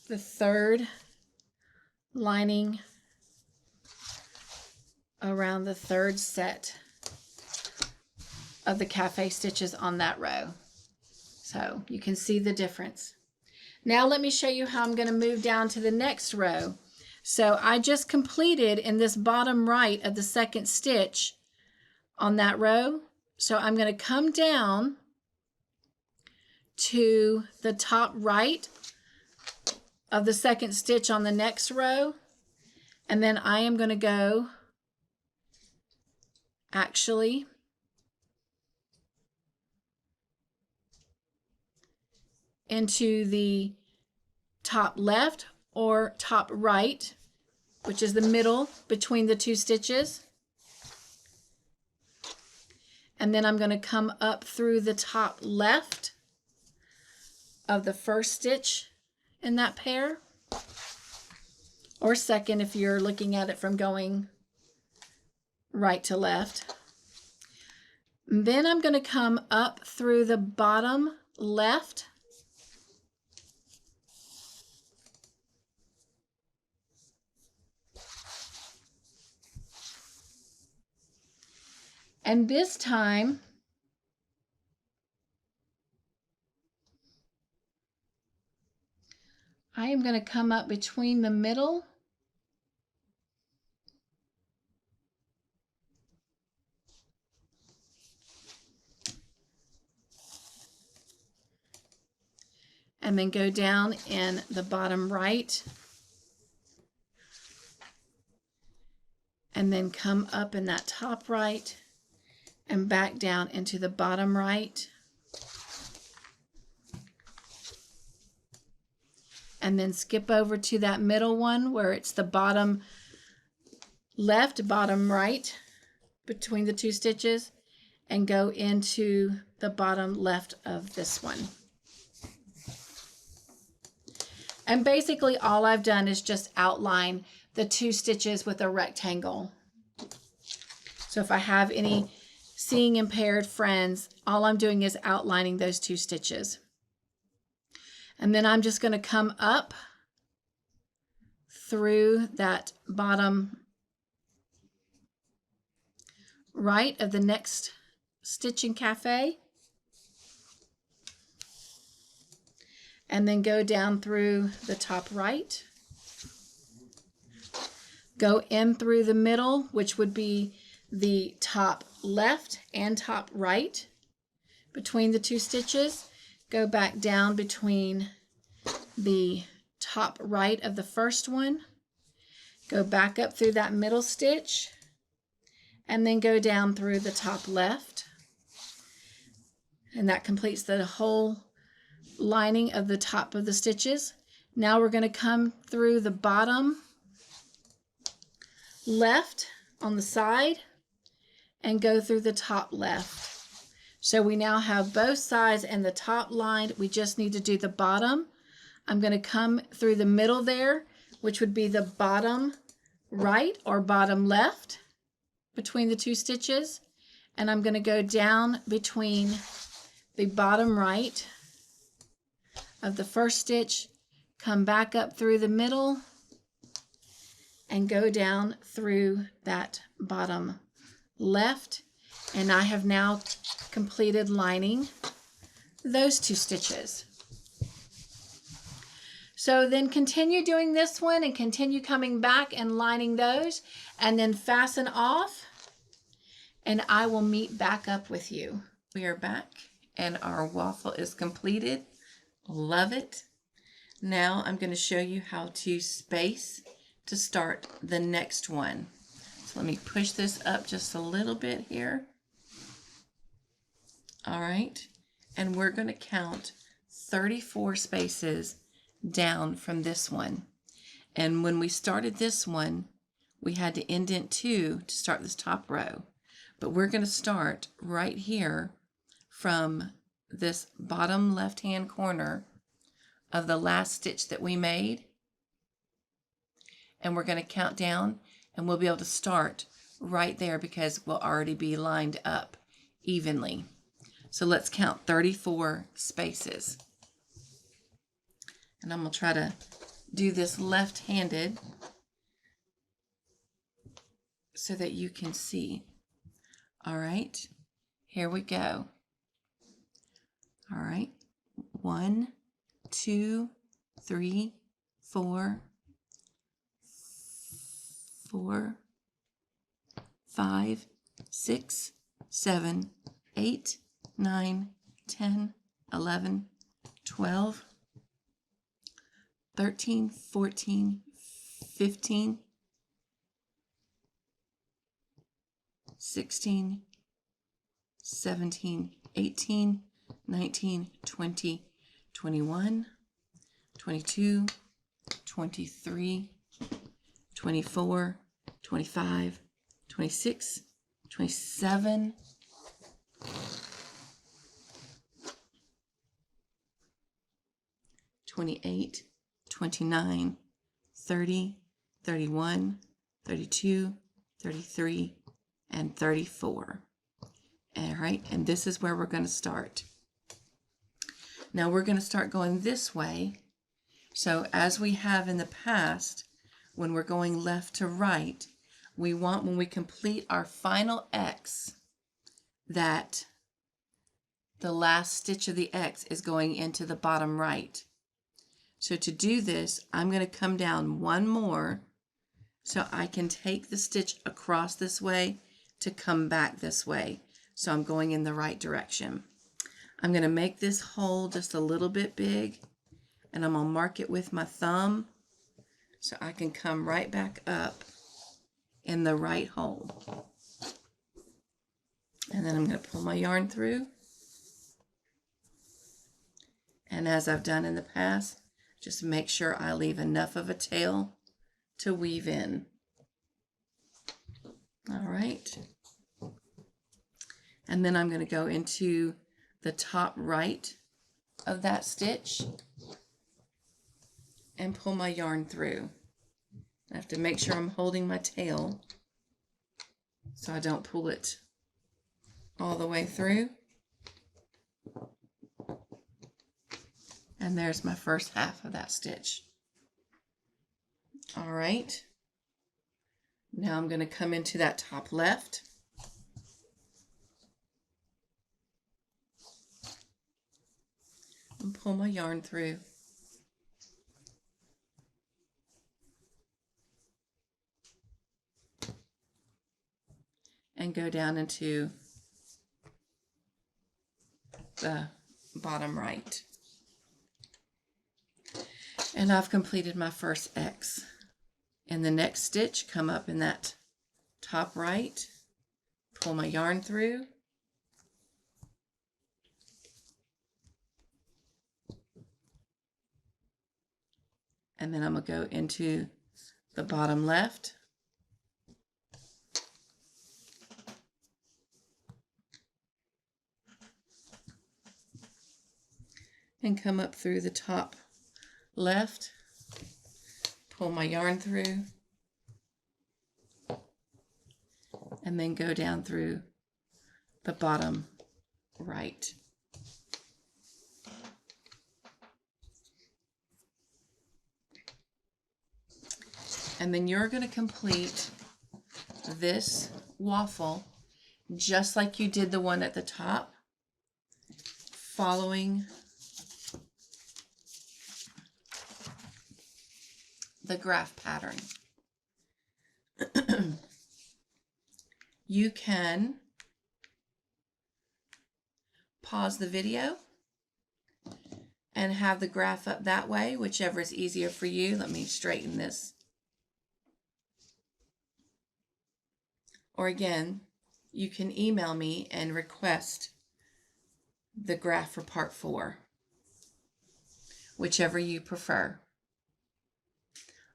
the third lining around the third set of the cafe stitches on that row. So you can see the difference. Now let me show you how I'm going to move down to the next row. So I just completed in this bottom right of the second stitch on that row. So I'm going to come down to the top right of the second stitch on the next row, and then I am going to go actually into the top left or top right, which is the middle between the two stitches. And then I'm going to come up through the top left of the first stitch in that pair, or second if you're looking at it from going right to left. And then I'm going to come up through the bottom left and this time I am going to come up between the middle and then go down in the bottom right and then come up in that top right and back down into the bottom right. And then skip over to that middle one where it's the bottom left, bottom right between the two stitches, and go into the bottom left of this one. And basically all I've done is just outline the two stitches with a rectangle. So if I have any seeing impaired friends, all I'm doing is outlining those two stitches. And then I'm just going to come up through that bottom right of the next stitch in cafe, and then go down through the top right, go in through the middle, which would be the top left and top right between the two stitches, go back down between the top right of the first one, go back up through that middle stitch, and then go down through the top left. And that completes the whole lining of the top of the stitches. Now we're going to come through the bottom left on the side and go through the top left. So we now have both sides and the top lined. We just need to do the bottom. I'm going to come through the middle there, which would be the bottom right or bottom left between the two stitches. And I'm going to go down between the bottom right of the first stitch, come back up through the middle, and go down through that bottom left. And I have now completed lining those two stitches. So then continue doing this one and continue coming back and lining those, and then fasten off, and I will meet back up with you. We are back and our waffle is completed. Love it. Now I'm going to show you how to space to start the next one. So let me push this up just a little bit here. All right, and we're going to count 34 spaces down from this one. And when we started this one, we had to indent 2 to start this top row. But we're going to start right here from this bottom left-hand corner of the last stitch that we made. And we're going to count down, and we'll be able to start right there because we'll already be lined up evenly. So let's count 34 spaces. And I'm going to try to do this left-handed so that you can see. All right, here we go. All right, 1, 2, 3, 4, 5, 6, 7, 8, 9, 10, 11, 12, 13, 14, 15, 16, 17, 18, 19, 20, 21, 22, 23, 24, 25, 26, 27, 28, 29, 30, 31, 32, 33, and 34. All right, and this is where we're going to start. Now we're going to start going this way. So as we have in the past, when we're going left to right, we want, when we complete our final X, that the last stitch of the X is going into the bottom right. So to do this, I'm going to come down one more so I can take the stitch across this way to come back this way. So I'm going in the right direction. I'm going to make this hole just a little bit big, and I'm going to mark it with my thumb so I can come right back up in the right hole. And then I'm going to pull my yarn through. And as I've done in the past, just make sure I leave enough of a tail to weave in. All right. And then I'm going to go into the top right of that stitch and pull my yarn through. I have to make sure I'm holding my tail so I don't pull it all the way through. And there's my first half of that stitch. All right. Now I'm going to come into that top left. And pull my yarn through. And go down into the bottom right. And I've completed my first X. In the next stitch, come up in that top right, pull my yarn through, And then I'm going to go into the bottom left. And come up through the top left. Pull my yarn through. And then go down through the bottom right. And then you're going to complete this waffle just like you did the one at the top, following the graph pattern. You can pause the video and have the graph up that way, whichever is easier for you. Let me straighten this. Or again, you can email me and request the graph for part 4, whichever you prefer.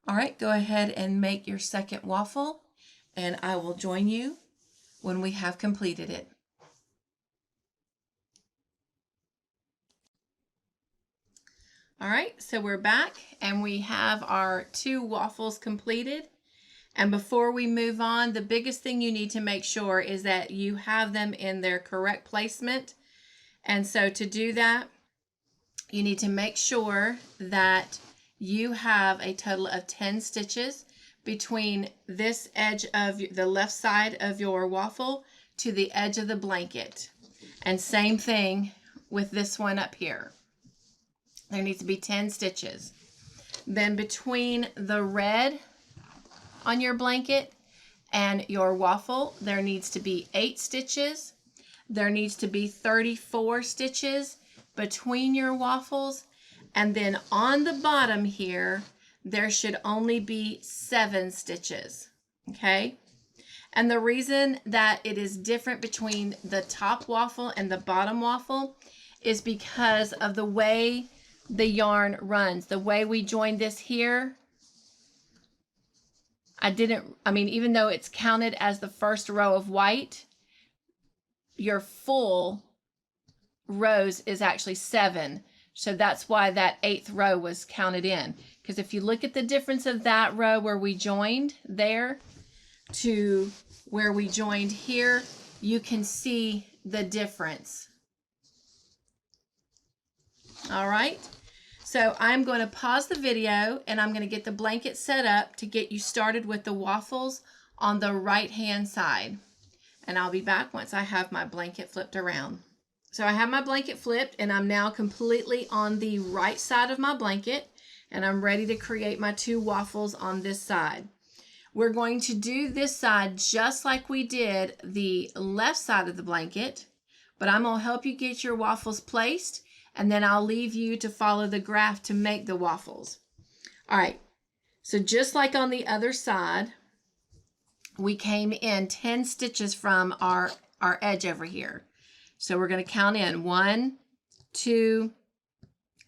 All right, go ahead and make your second waffle, and I will join you when we have completed it. All right, so we're back and we have our 2 waffles completed. And before we move on, the biggest thing you need to make sure is that you have them in their correct placement. And so to do that, you need to make sure that you have a total of 10 stitches between this edge of the left side of your waffle to the edge of the blanket. And same thing with this one up here. There needs to be 10 stitches. Then between the red on your blanket and your waffle, there needs to be 8 stitches. There needs to be 34 stitches between your waffles. And then on the bottom here, there should only be 7 stitches, okay? And the reason that it is different between the top waffle and the bottom waffle is because of the way the yarn runs. The way we joined this here, even though it's counted as the first row of white, your full rows is actually 7. So that's why that 8th row was counted in. Because if you look at the difference of that row where we joined there to where we joined here, you can see the difference. All right. So I'm going to pause the video and I'm going to get the blanket set up to get you started with the waffles on the right-hand side. And I'll be back once I have my blanket flipped around. So I have my blanket flipped and I'm now completely on the right side of my blanket and I'm ready to create my 2 waffles on this side. We're going to do this side just like we did the left side of the blanket, but I'm going to help you get your waffles placed and then I'll leave you to follow the graph to make the waffles. All right, so just like on the other side, we came in 10 stitches from our edge over here. So we're going to count in 1, 2,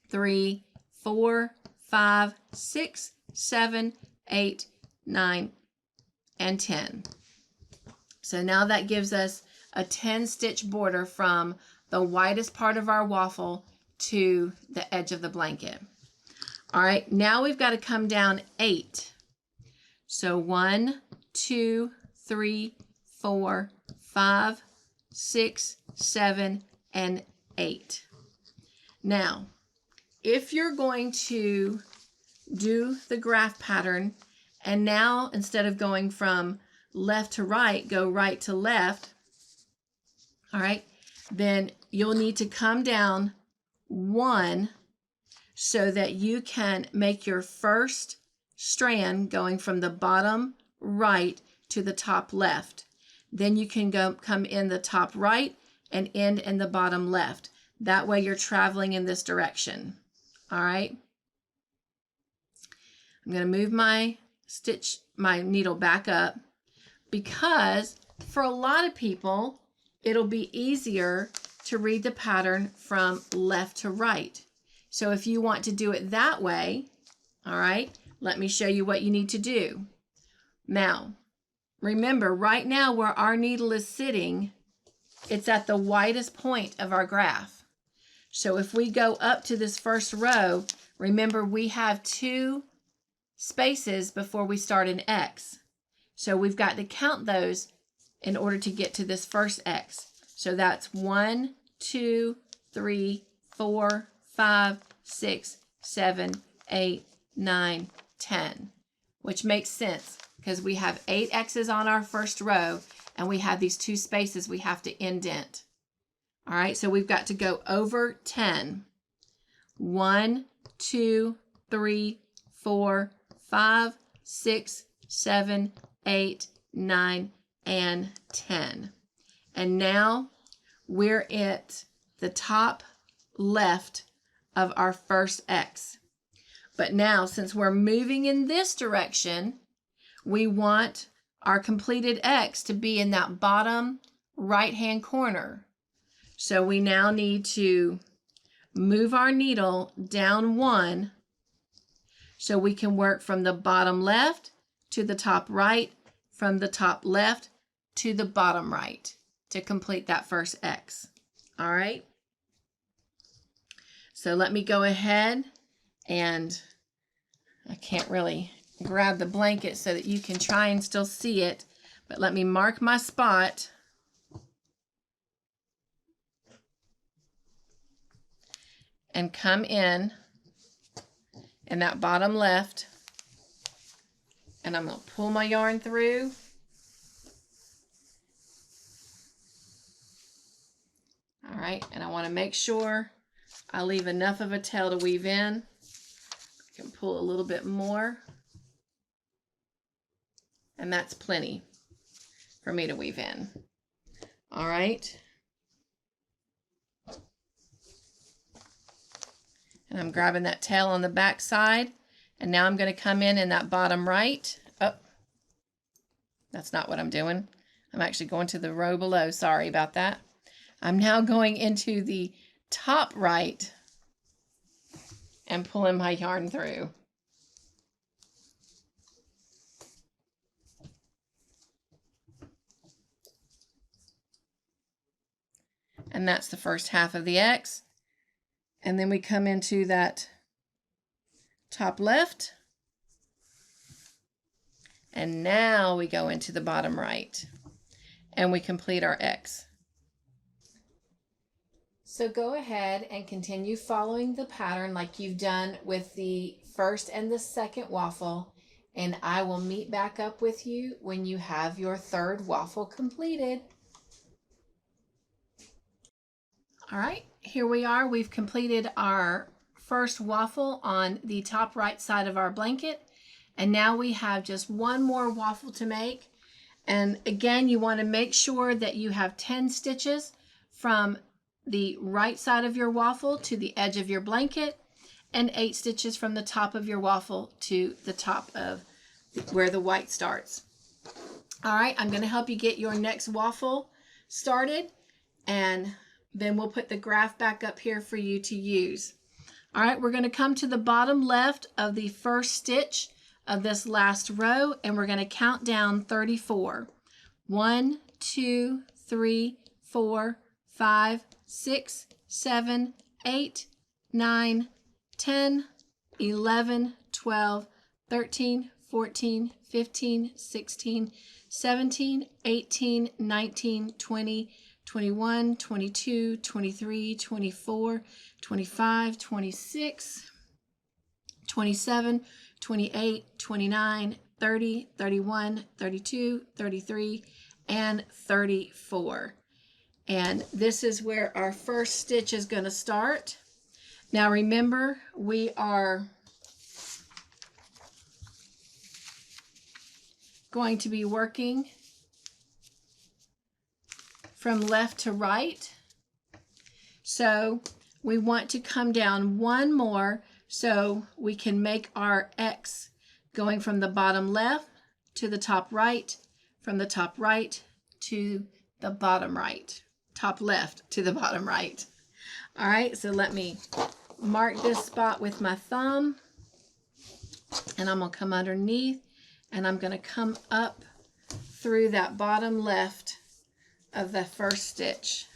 3, 4, 5, 6, 7, 8, 9, and 10. So now that gives us a 10 stitch border from the widest part of our waffle to the edge of the blanket. All right, now we've got to come down 8. So 1, 2, 3, 4, 5, 6, 7, and 8. Now, if you're going to do the graph pattern, and now instead of going from left to right, go right to left, all right, then you'll need to come down 1 so that you can make your first strand going from the bottom right to the top left. Then you can come in the top right and end in the bottom left. That way you're traveling in this direction. All right. I'm going to move my needle back up because for a lot of people, it'll be easier to read the pattern from left to right. So if you want to do it that way, All right, let me show you what you need to do. Now, remember, right now where our needle is sitting, it's at the widest point of our graph. So if we go up to this first row, remember we have 2 spaces before we start an X. So we've got to count those in order to get to this first X. So that's 1, 2, 3, 4, 5, 6, 7, 8, 9, 10, which makes sense because we have 8 X's on our first row and we have these 2 spaces we have to indent. All right, so we've got to go over 10. 1, 2, 3, 4, 5, 6, 7, 8, 9, and 10. And now we're at the top left of our first X. But now, since we're moving in this direction, we want our completed X to be in that bottom right-hand corner. So we now need to move our needle down 1 so we can work from the bottom left to the top right, from the top left to the bottom right to complete that first X. All right. So let me go ahead, and I can't really grab the blanket so that you can try and still see it, but let me mark my spot. And come in that bottom left, and I'm going to pull my yarn through. All right, and I want to make sure I leave enough of a tail to weave in. I can pull a little bit more, and that's plenty for me to weave in. All right. And I'm grabbing that tail on the back side, and now I'm going to come in that bottom right. Oh, that's not what I'm doing. I'm actually going to the row below. Sorry about that. I'm now going into the top right and pulling my yarn through. And that's the first half of the X. And then we come into that top left. And now we go into the bottom right. And we complete our X. So go ahead and continue following the pattern like you've done with the first and the second waffle. And I will meet back up with you when you have your third waffle completed. All right, here we are. We've completed our first waffle on the top right side of our blanket. And now we have just one more waffle to make. And again, you want to make sure that you have 10 stitches from the right side of your waffle to the edge of your blanket, and 8 stitches from the top of your waffle to the top of where the white starts. All right, I'm going to help you get your next waffle started, and then we'll put the graph back up here for you to use. All right, we're going to come to the bottom left of the first stitch of this last row, and we're going to count down 34. 1, 2, 3, 4, 5, 6, 7, 8, 9, 10, 11, 12, 13, 14, 15, 16, 17, 18, 19, 20, 21, 22, 23, 24, 25, 26, 27, 28, 29, 30, 31, 32, 33, and 34. And this is where our first stitch is going to start. Now remember, we are going to be working from left to right. So we want to come down one more so we can make our X going from the bottom left to the top right, from the top right to the bottom right, top left to the bottom right. All right, so let me mark this spot with my thumb. And I'm going to come underneath, and I'm going to come up through that bottom left of the first stitch.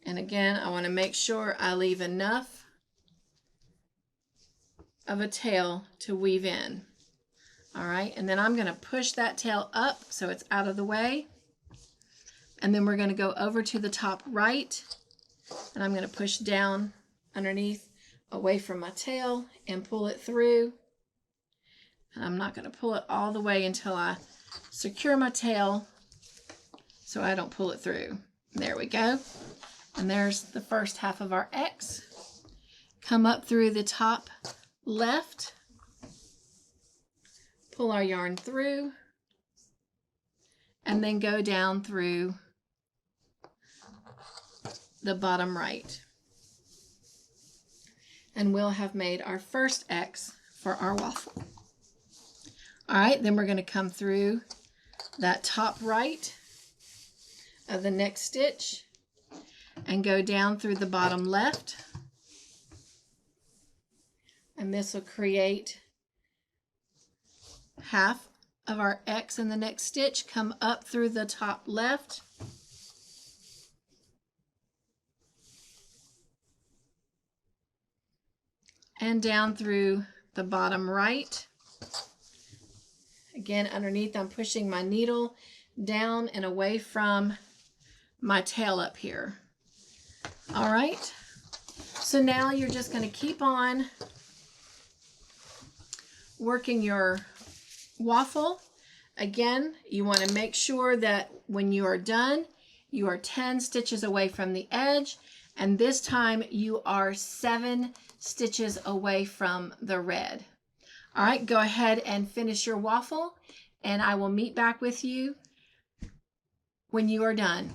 And again, I want to make sure I leave enough of a tail to weave in. All right, and then I'm going to push that tail up so it's out of the way. And then we're going to go over to the top right, and I'm going to push down underneath away from my tail and pull it through. And I'm not going to pull it all the way until I secure my tail so I don't pull it through. There we go. And there's the first half of our X. Come up through the top left, pull our yarn through, and then go down through the bottom right. And we'll have made our first X for our waffle. All right, then we're going to come through that top right of the next stitch and go down through the bottom left. And this will create half of our X in the next stitch. Come up through the top left. And down through the bottom right. Again, underneath, I'm pushing my needle down and away from my tail up here. All right, so now you're just going to keep on working your waffle. Again, you want to make sure that when you are done, you are 10 stitches away from the edge, and this time you are 7 stitches away from the red. All right, go ahead and finish your waffle, and I will meet back with you when you are done.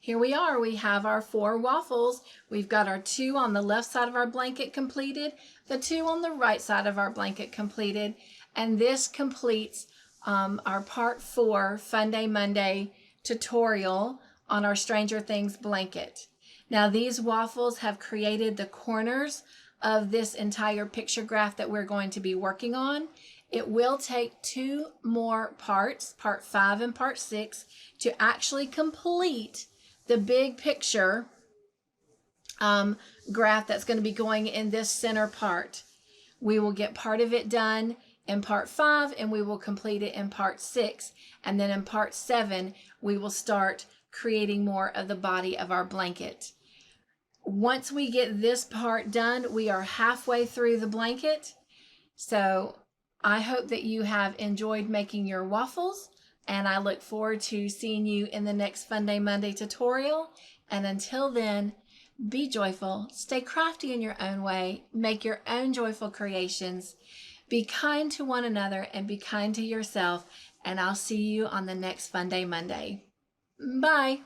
Here we are, we have our 4 waffles. We've got our 2 on the left side of our blanket completed, the 2 on the right side of our blanket completed, and this completes our part 4 Funday Monday tutorial on our Stranger Things blanket. Now these waffles have created the corners of this entire picture graph that we're going to be working on. It will take 2 more parts, part 5 and part 6, to actually complete the big picture graph that's going to be going in this center part. We will get part of it done in part 5 and we will complete it in part 6. And then in part 7, we will start creating more of the body of our blanket. Once we get this part done, we are halfway through the blanket. So I hope that you have enjoyed making your waffles, and I look forward to seeing you in the next Funday Monday tutorial. And until then, be joyful, stay crafty in your own way, make your own joyful creations, be kind to one another, and be kind to yourself. And I'll see you on the next Funday Monday. Bye.